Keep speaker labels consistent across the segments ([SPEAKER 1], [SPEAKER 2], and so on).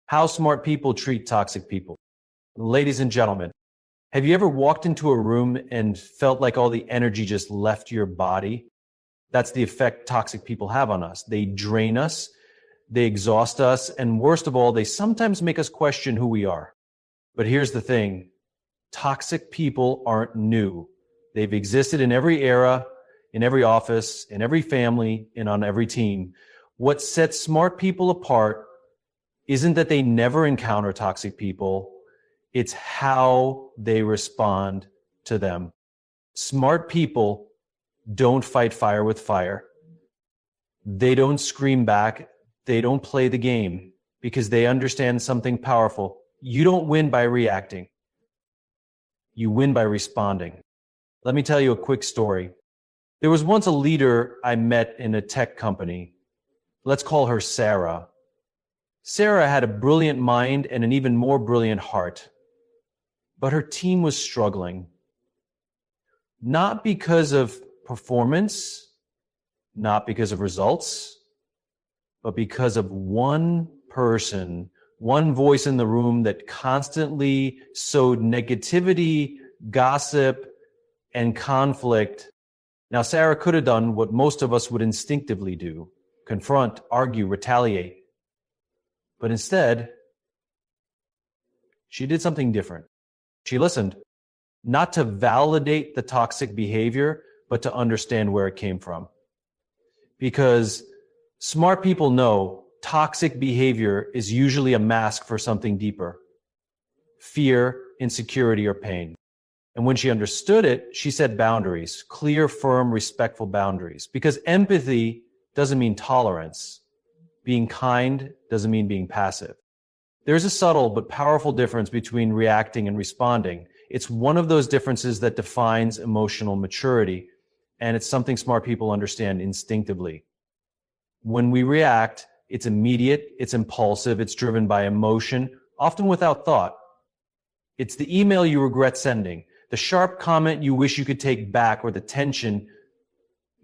[SPEAKER 1] How smart people treat toxic people. Ladies and gentlemen, have you ever walked into a room and felt like all the energy just left your body? That's the effect toxic people have on us. They drain us, they exhaust us, and worst of all, they sometimes make us question who we are. But here's the thing. Toxic people aren't new. They've existed in every era, in every office, in every family, and on every team. What sets smart people apart isn't that they never encounter toxic people. It's how they respond to them. Smart people don't fight fire with fire. They don't scream back. They don't play the game because they understand something powerful. You don't win by reacting. You win by responding. Let me tell you a quick story. There was once a leader I met in a tech company. Let's call her Sarah. Sarah had a brilliant mind and an even more brilliant heart. But her team was struggling. Not because of performance, not because of results, but because of one person, one voice in the room that constantly sowed negativity, gossip, and conflict. Now, Sarah could have done what most of us would instinctively do: confront, argue, retaliate. But instead, she did something different. She listened, not to validate the toxic behavior, but to understand where it came from. Because smart people know toxic behavior is usually a mask for something deeper: fear, insecurity, or pain. And when she understood it, she set boundaries, clear, firm, respectful boundaries. Because empathy doesn't mean tolerance. Being kind doesn't mean being passive. There's a subtle but powerful difference between reacting and responding. It's one of those differences that defines emotional maturity, and it's something smart people understand instinctively. When we react, it's immediate, it's impulsive, it's driven by emotion, often without thought. It's the email you regret sending, the sharp comment you wish you could take back, or the tension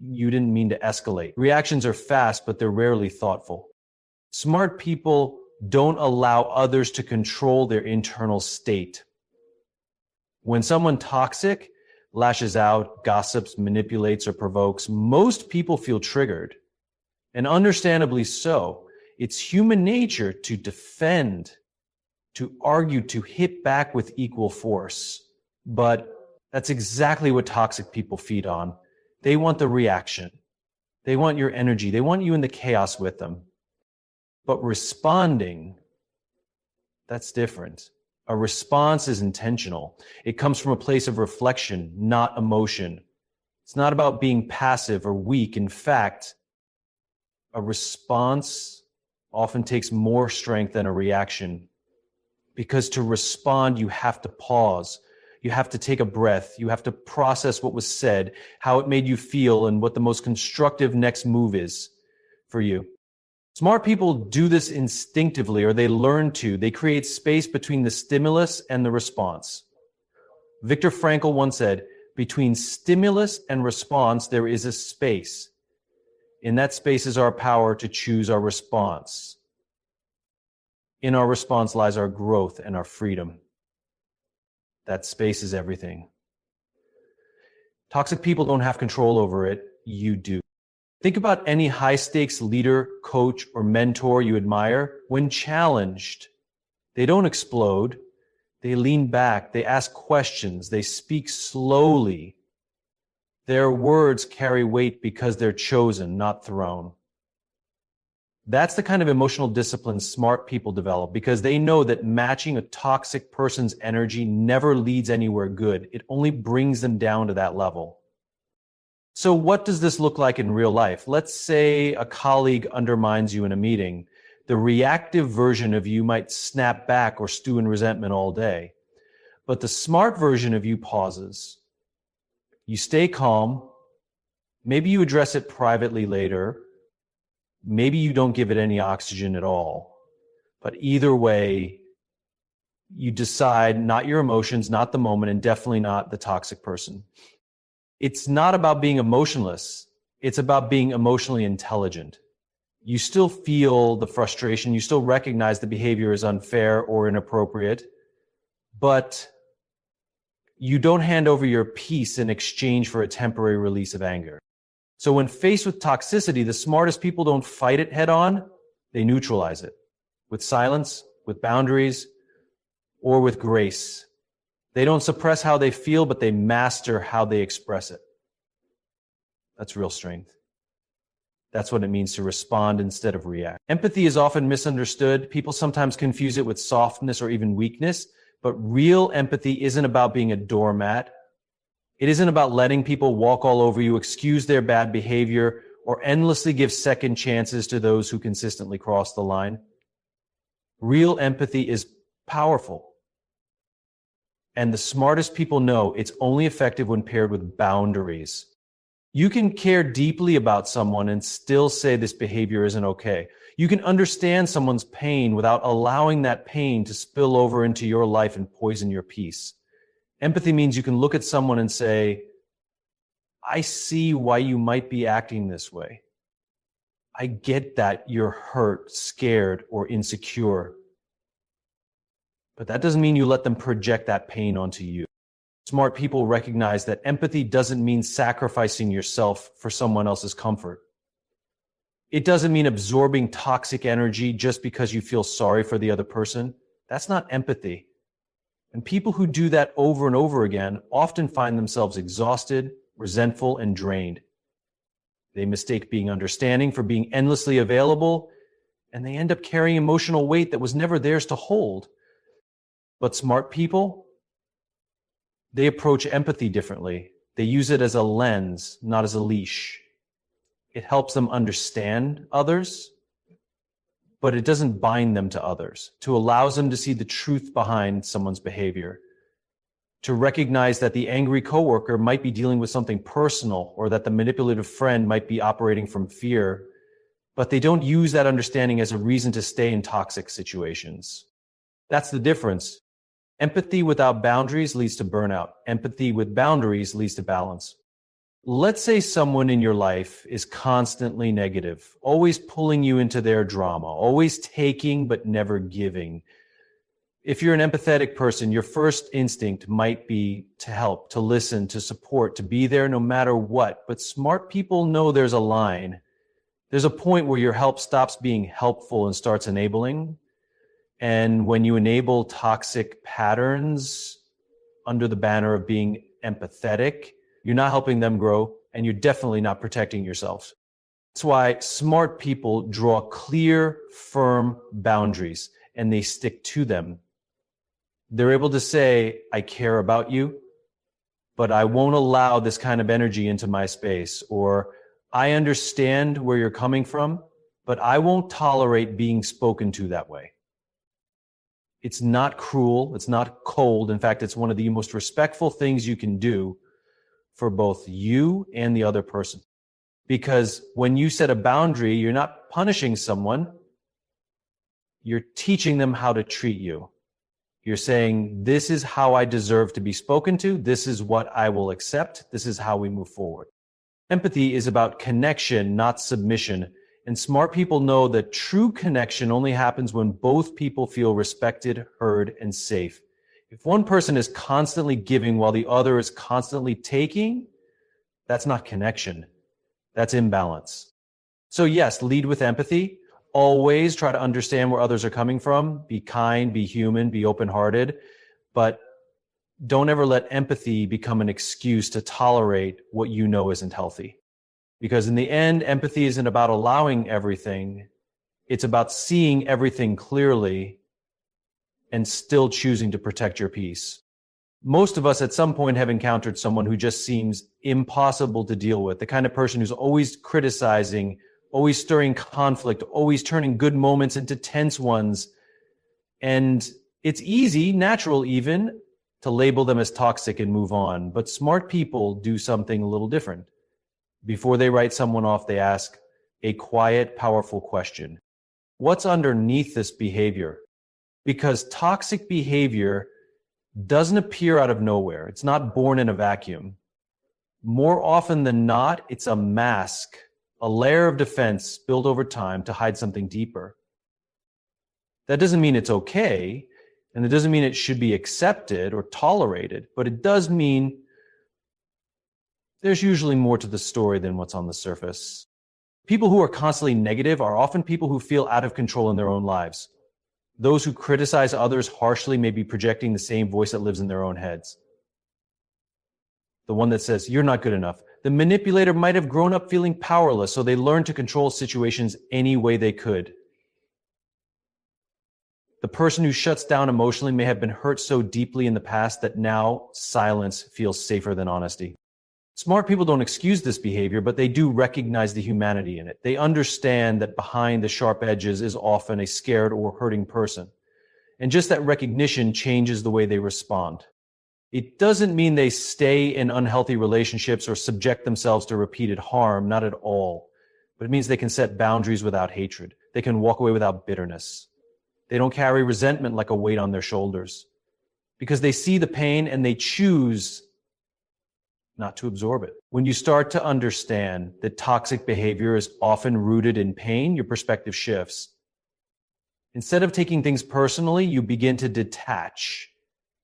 [SPEAKER 1] you didn't mean to escalate. Reactions are fast, but they're rarely thoughtful. Smart people don't allow others to control their internal state. When someone toxic lashes out, gossips, manipulates, or provokes, most people feel triggered. And understandably so. It's human nature to defend, to argue, to hit back with equal force. But that's exactly what toxic people feed on. They want the reaction. They want your energy. They want you in the chaos with them. But responding, that's different. A response is intentional. It comes from a place of reflection, not emotion. It's not about being passive or weak. In fact, a response often takes more strength than a reaction. Because to respond, you have to pause. You have to take a breath. You have to process what was said, how it made you feel, and what the most constructive next move is for you. Smart people do this instinctively, or they learn to. They create space between the stimulus and the response. Viktor Frankl once said, between stimulus and response, there is a space. In that space is our power to choose our response. In our response lies our growth and our freedom. That space is everything. Toxic people don't have control over it. You do. Think about any high-stakes leader, coach, or mentor you admire. When challenged, they don't explode. They lean back. They ask questions. They speak slowly. Their words carry weight because they're chosen, not thrown. That's the kind of emotional discipline smart people develop, because they know that matching a toxic person's energy never leads anywhere good. It only brings them down to that level. So what does this look like in real life? Let's say a colleague undermines you in a meeting. The reactive version of you might snap back or stew in resentment all day. But the smart version of you pauses. You stay calm. Maybe you address it privately later. Maybe you don't give it any oxygen at all. But either way, you decide not your emotions, not the moment, and definitely not the toxic person. It's not about being emotionless. It's about being emotionally intelligent. You still feel the frustration. You still recognize the behavior is unfair or inappropriate, but you don't hand over your peace in exchange for a temporary release of anger. So when faced with toxicity, the smartest people don't fight it head on. They neutralize it with silence, with boundaries, or with grace. They don't suppress how they feel, but they master how they express it. That's real strength. That's what it means to respond instead of react. Empathy is often misunderstood. People sometimes confuse it with softness or even weakness, but real empathy isn't about being a doormat. It isn't about letting people walk all over you, excuse their bad behavior, or endlessly give second chances to those who consistently cross the line. Real empathy is powerful. And the smartest people know it's only effective when paired with boundaries. You can care deeply about someone and still say this behavior isn't okay. You can understand someone's pain without allowing that pain to spill over into your life and poison your peace. Empathy means you can look at someone and say, I see why you might be acting this way. I get that you're hurt, scared, or insecure. But that doesn't mean you let them project that pain onto you. Smart people recognize that empathy doesn't mean sacrificing yourself for someone else's comfort. It doesn't mean absorbing toxic energy just because you feel sorry for the other person. That's not empathy. And people who do that over and over again often find themselves exhausted, resentful, and drained. They mistake being understanding for being endlessly available, and they end up carrying emotional weight that was never theirs to hold. But smart people, they approach empathy differently. They use it as a lens, not as a leash. It helps them understand others, but it doesn't bind them to others. It allows them to see the truth behind someone's behavior, to recognize that the angry coworker might be dealing with something personal or that the manipulative friend might be operating from fear, but they don't use that understanding as a reason to stay in toxic situations. That's the difference. Empathy without boundaries leads to burnout. Empathy with boundaries leads to balance. Let's say someone in your life is constantly negative, always pulling you into their drama, always taking but never giving. If you're an empathetic person, your first instinct might be to help, to listen, to support, to be there no matter what. But smart people know there's a line. There's a point where your help stops being helpful and starts enabling. And when you enable toxic patterns under the banner of being empathetic, you're not helping them grow, and you're definitely not protecting yourself. That's why smart people draw clear, firm boundaries, and they stick to them. They're able to say, I care about you, but I won't allow this kind of energy into my space. Or I understand where you're coming from, but I won't tolerate being spoken to that way. It's not cruel. It's not cold. In fact, it's one of the most respectful things you can do for both you and the other person. Because when you set a boundary, you're not punishing someone. You're teaching them how to treat you. You're saying, this is how I deserve to be spoken to. This is what I will accept. This is how we move forward. Empathy is about connection, not submission. And smart people know that true connection only happens when both people feel respected, heard, and safe. If one person is constantly giving while the other is constantly taking, that's not connection. That's imbalance. So yes, lead with empathy. Always try to understand where others are coming from. Be kind, be human, be open-hearted. But don't ever let empathy become an excuse to tolerate what you know isn't healthy. Because in the end, empathy isn't about allowing everything. It's about seeing everything clearly and still choosing to protect your peace. Most of us at some point have encountered someone who just seems impossible to deal with, the kind of person who's always criticizing, always stirring conflict, always turning good moments into tense ones. And it's easy, natural even, to label them as toxic and move on. But smart people do something a little different. Before they write someone off, they ask a quiet, powerful question. What's underneath this behavior? Because toxic behavior doesn't appear out of nowhere. It's not born in a vacuum. More often than not, it's a mask a layer of defense built over time to hide something deeper. That doesn't mean it's okay, and it doesn't mean it should be accepted or tolerated, but it does mean there's usually more to the story than what's on the surface. People who are constantly negative are often people who feel out of control in their own lives. Those who criticize others harshly may be projecting the same voice that lives in their own heads. The one that says, "You're not good enough." The manipulator might have grown up feeling powerless, so they learned to control situations any way they could. The person who shuts down emotionally may have been hurt so deeply in the past that now silence feels safer than honesty. Smart people don't excuse this behavior, but they do recognize the humanity in it. They understand that behind the sharp edges is often a scared or hurting person. And just that recognition changes the way they respond. It doesn't mean they stay in unhealthy relationships or subject themselves to repeated harm, not at all. But it means they can set boundaries without hatred. They can walk away without bitterness. They don't carry resentment like a weight on their shoulders because they see the pain and they choose not to absorb it. When you start to understand that toxic behavior is often rooted in pain, your perspective shifts. Instead of taking things personally, you begin to detach,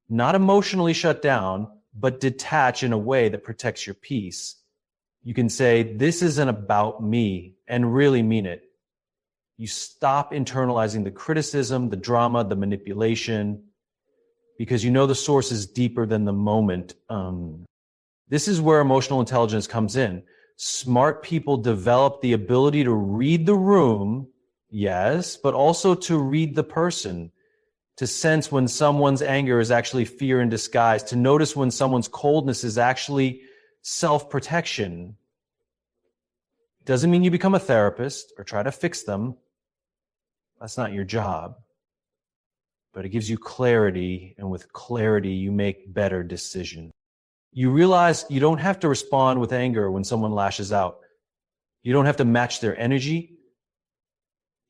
[SPEAKER 1] not emotionally shut down, but detach in a way that protects your peace. You can say, "This isn't about me," and really mean it. You stop internalizing the criticism, the drama, the manipulation, because you know the source is deeper than the moment. This is where emotional intelligence comes in. Smart people develop the ability to read the room, yes, but also to read the person, to sense when someone's anger is actually fear in disguise, to notice when someone's coldness is actually self-protection. Doesn't mean you become a therapist or try to fix them. That's not your job. But it gives you clarity, and with clarity, you make better decisions. You realize you don't have to respond with anger when someone lashes out. You don't have to match their energy.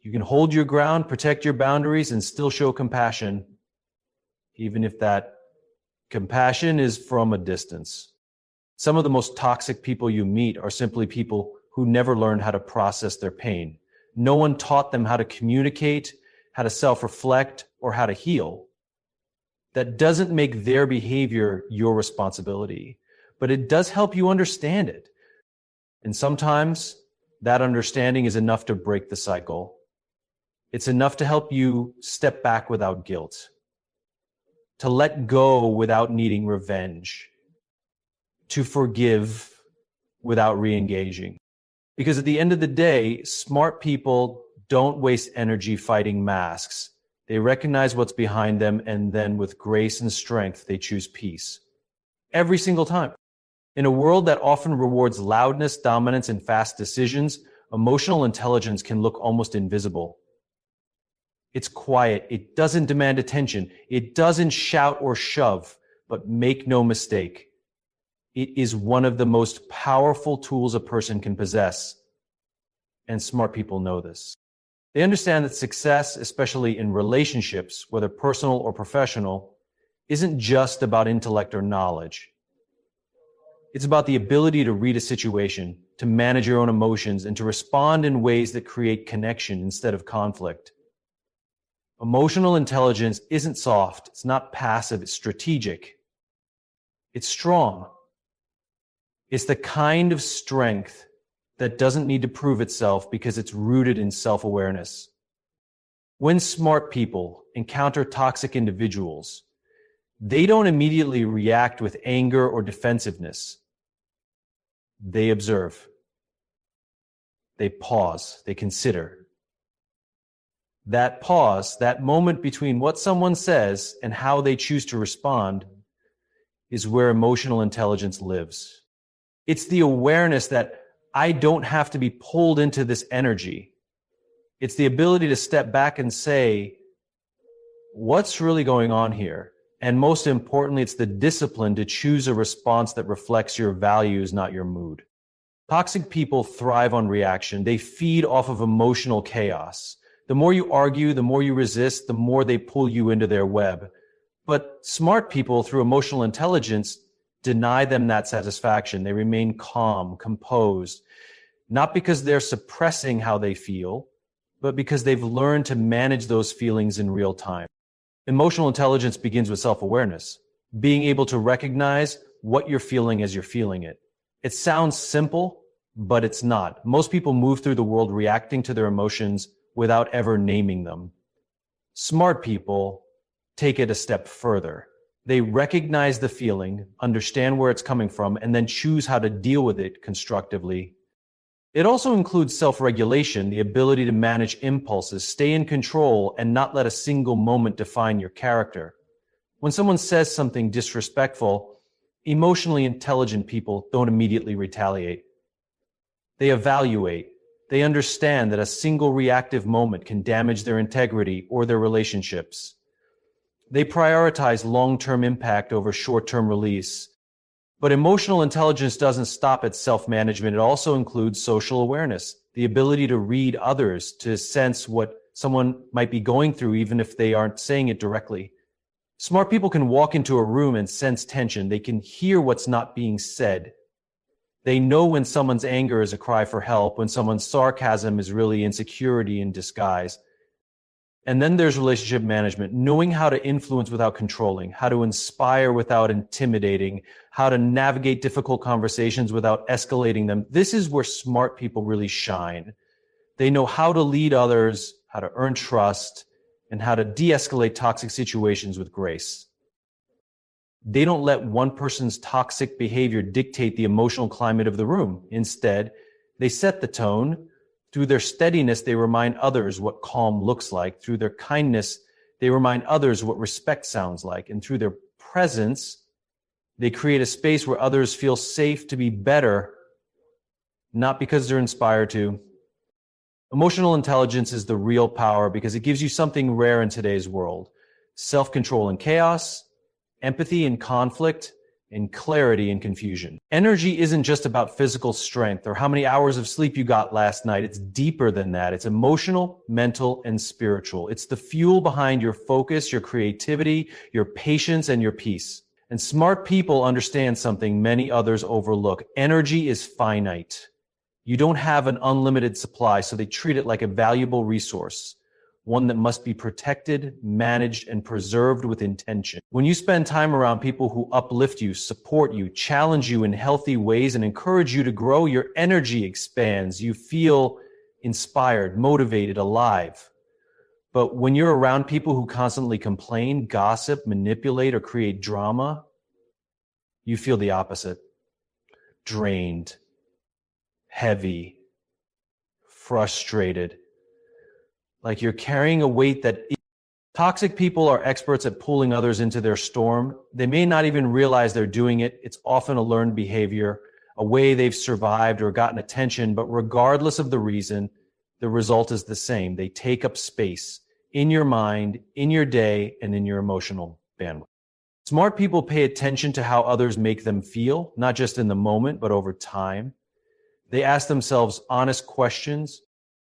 [SPEAKER 1] You can hold your ground, protect your boundaries, and still show compassion, even if that compassion is from a distance. Some of the most toxic people you meet are simply people who never learned how to process their pain. No one taught them how to communicate, how to self-reflect, or how to heal. That doesn't make their behavior your responsibility, but it does help you understand it. And sometimes that understanding is enough to break the cycle. It's enough to help you step back without guilt, to let go without needing revenge, to forgive without re-engaging. Because at the end of the day, smart people don't waste energy fighting masks. They recognize what's behind them, and then with grace and strength, they choose peace. Every single time. In a world that often rewards loudness, dominance, and fast decisions, emotional intelligence can look almost invisible. It's quiet. It doesn't demand attention. It doesn't shout or shove, but make no mistake. It is one of the most powerful tools a person can possess. And smart people know this. They understand that success, especially in relationships, whether personal or professional, isn't just about intellect or knowledge. It's about the ability to read a situation, to manage your own emotions, and to respond in ways that create connection instead of conflict. Emotional intelligence isn't soft. It's not passive. It's strategic. It's strong. It's the kind of strength that doesn't need to prove itself because it's rooted in self-awareness. When smart people encounter toxic individuals, they don't immediately react with anger or defensiveness. They observe. They pause. They consider. That pause, that moment between what someone says and how they choose to respond, is where emotional intelligence lives. It's the awareness that I don't have to be pulled into this energy. It's the ability to step back and say, what's really going on here? And most importantly, it's the discipline to choose a response that reflects your values, not your mood. Toxic people thrive on reaction. They feed off of emotional chaos. The more you argue, the more you resist, the more they pull you into their web. But smart people, through emotional intelligence, deny them that satisfaction. They remain calm, composed. not because they're suppressing how they feel, but because they've learned to manage those feelings in real time. Emotional intelligence begins with self-awareness, being able to recognize what you're feeling as you're feeling it. It sounds simple, but it's not. Most people move through the world reacting to their emotions without ever naming them. Smart people take it a step further. They recognize the feeling, understand where it's coming from, and then choose how to deal with it constructively. It also includes self-regulation, the ability to manage impulses, stay in control, and not let a single moment define your character. When someone says something disrespectful, emotionally intelligent people don't immediately retaliate. They evaluate. They understand that a single reactive moment can damage their integrity or their relationships. They prioritize long-term impact over short-term release. But emotional intelligence doesn't stop at self-management. It also includes social awareness, the ability to read others, to sense what someone might be going through, even if they aren't saying it directly. Smart people can walk into a room and sense tension. They can hear what's not being said. They know when someone's anger is a cry for help, when someone's sarcasm is really insecurity in disguise. And then there's relationship management, knowing how to influence without controlling, how to inspire without intimidating, how to navigate difficult conversations without escalating them. This is where smart people really shine. They know how to lead others, how to earn trust, and how to de-escalate toxic situations with grace. They don't let one person's toxic behavior dictate the emotional climate of the room. Instead, they set the tone. Through their steadiness, they remind others what calm looks like. Through their kindness, they remind others what respect sounds like. And through their presence, they create a space where others feel safe to be better, not because they're inspired to. Emotional intelligence is the real power because it gives you something rare in today's world: self-control in chaos, empathy in conflict, and clarity in confusion. Energy isn't just about physical strength or how many hours of sleep you got last night. It's deeper than that. It's emotional, mental, and spiritual. It's the fuel behind your focus, your creativity, your patience, and your peace. And smart people understand something many others overlook. Energy is finite. You don't have an unlimited supply, so they treat it like a valuable resource, one that must be protected, managed, and preserved with intention. When you spend time around people who uplift you, support you, challenge you in healthy ways, and encourage you to grow, your energy expands. You feel inspired, motivated, alive. But when you're around people who constantly complain, gossip, manipulate, or create drama, you feel the opposite. Drained, heavy, frustrated. Like you're carrying a weight that... Toxic people are experts at pulling others into their storm. They may not even realize they're doing it. It's often a learned behavior, a way they've survived or gotten attention. But regardless of the reason, the result is the same. They take up space in your mind, in your day, and in your emotional bandwidth. Smart people pay attention to how others make them feel, not just in the moment, but over time. They ask themselves honest questions.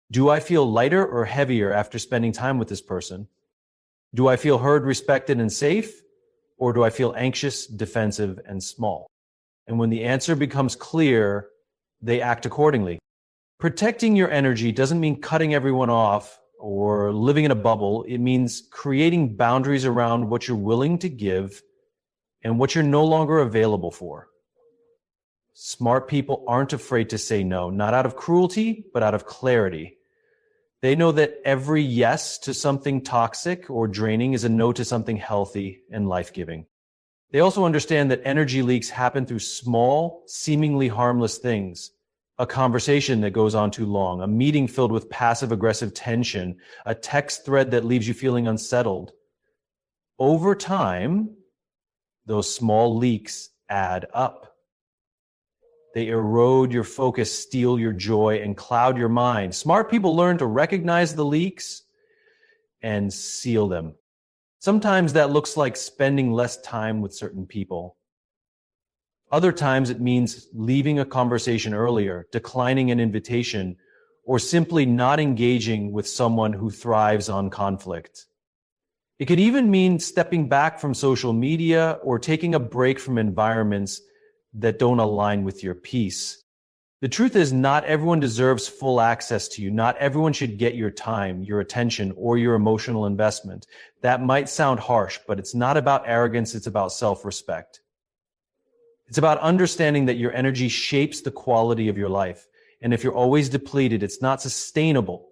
[SPEAKER 1] Do I feel lighter or heavier after spending time with this person? Do I feel heard, respected, and safe? Or do I feel anxious, defensive, and small? And when the answer becomes clear, they act accordingly. Protecting your energy doesn't mean cutting everyone off or living in a bubble. It means creating boundaries around what you're willing to give and what you're no longer available for. Smart people aren't afraid to say no, not out of cruelty, but out of clarity. They know that every yes to something toxic or draining is a no to something healthy and life-giving. They also understand that energy leaks happen through small, seemingly harmless things. A conversation that goes on too long, a meeting filled with passive-aggressive tension, a text thread that leaves you feeling unsettled. Over time, those small leaks add up. They erode your focus, steal your joy, and cloud your mind. Smart people learn to recognize the leaks and seal them. Sometimes that looks like spending less time with certain people. Other times it means leaving a conversation earlier, declining an invitation, or simply not engaging with someone who thrives on conflict. It could even mean stepping back from social media or taking a break from environments that don't align with your peace. The truth is, not everyone deserves full access to you. Not everyone should get your time, your attention, or your emotional investment. That might sound harsh, but it's not about arrogance, it's about self-respect. It's about understanding that your energy shapes the quality of your life. And if you're always depleted, it's not sustainable.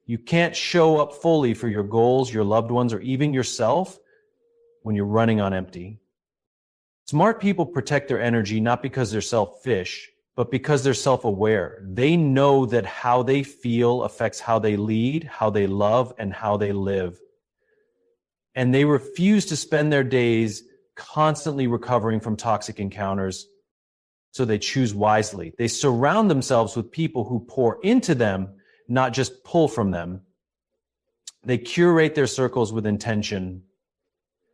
[SPEAKER 1] You can't show up fully for your goals, your loved ones, or even yourself when you're running on empty. Smart people protect their energy not because they're selfish, but because they're self-aware. They know that how they feel affects how they lead, how they love, and how they live. And they refuse to spend their days constantly recovering from toxic encounters, so they choose wisely. They surround themselves with people who pour into them, not just pull from them. They curate their circles with intention,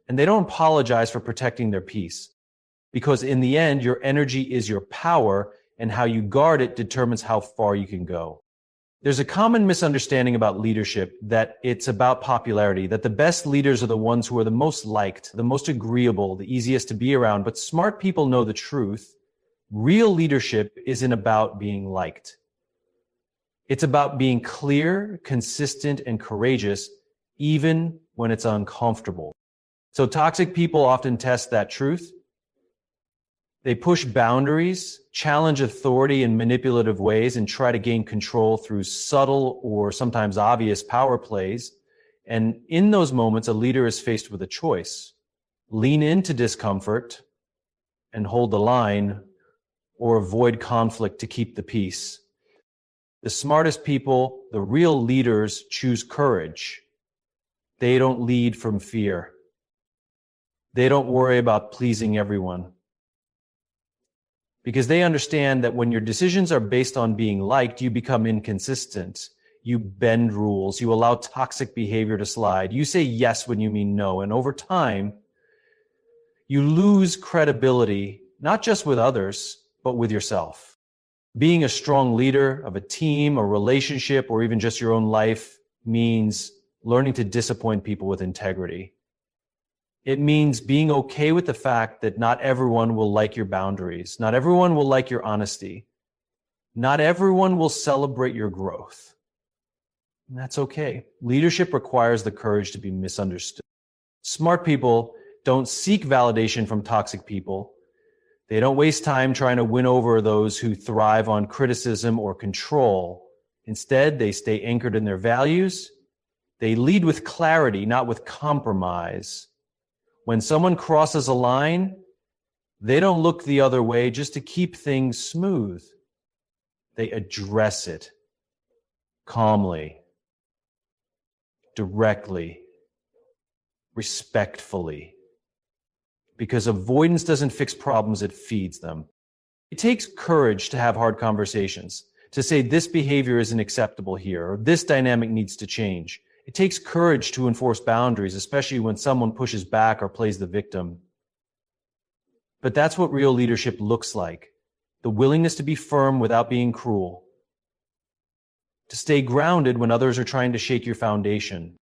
[SPEAKER 1] and they don't apologize for protecting their peace, because in the end, your energy is your power, and how you guard it determines how far you can go. There's a common misunderstanding about leadership that it's about popularity, that the best leaders are the ones who are the most liked, the most agreeable, the easiest to be around. But smart people know the truth. Real leadership isn't about being liked. It's about being clear, consistent, and courageous, even when it's uncomfortable. So toxic people often test that truth. They push boundaries, challenge authority in manipulative ways, and try to gain control through subtle or sometimes obvious power plays. And in those moments, a leader is faced with a choice: lean into discomfort and hold the line, or avoid conflict to keep the peace. The smartest people, the real leaders, choose courage. They don't lead from fear. They don't worry about pleasing everyone, because they understand that when your decisions are based on being liked, you become inconsistent. You bend rules. You allow toxic behavior to slide. You say yes when you mean no. And over time, you lose credibility, not just with others, but with yourself. Being a strong leader of a team, a relationship, or even just your own life means learning to disappoint people with integrity. It means being okay with the fact that not everyone will like your boundaries. Not everyone will like your honesty. Not everyone will celebrate your growth. And that's okay. Leadership requires the courage to be misunderstood. Smart people don't seek validation from toxic people. They don't waste time trying to win over those who thrive on criticism or control. Instead, they stay anchored in their values. They lead with clarity, not with compromise. When someone crosses a line, they don't look the other way just to keep things smooth. They address it calmly, directly, respectfully. Because avoidance doesn't fix problems, it feeds them. It takes courage to have hard conversations, to say this behavior isn't acceptable here, or this dynamic needs to change. It takes courage to enforce boundaries, especially when someone pushes back or plays the victim. But that's what real leadership looks like: the willingness to be firm without being cruel, to stay grounded when others are trying to shake your foundation,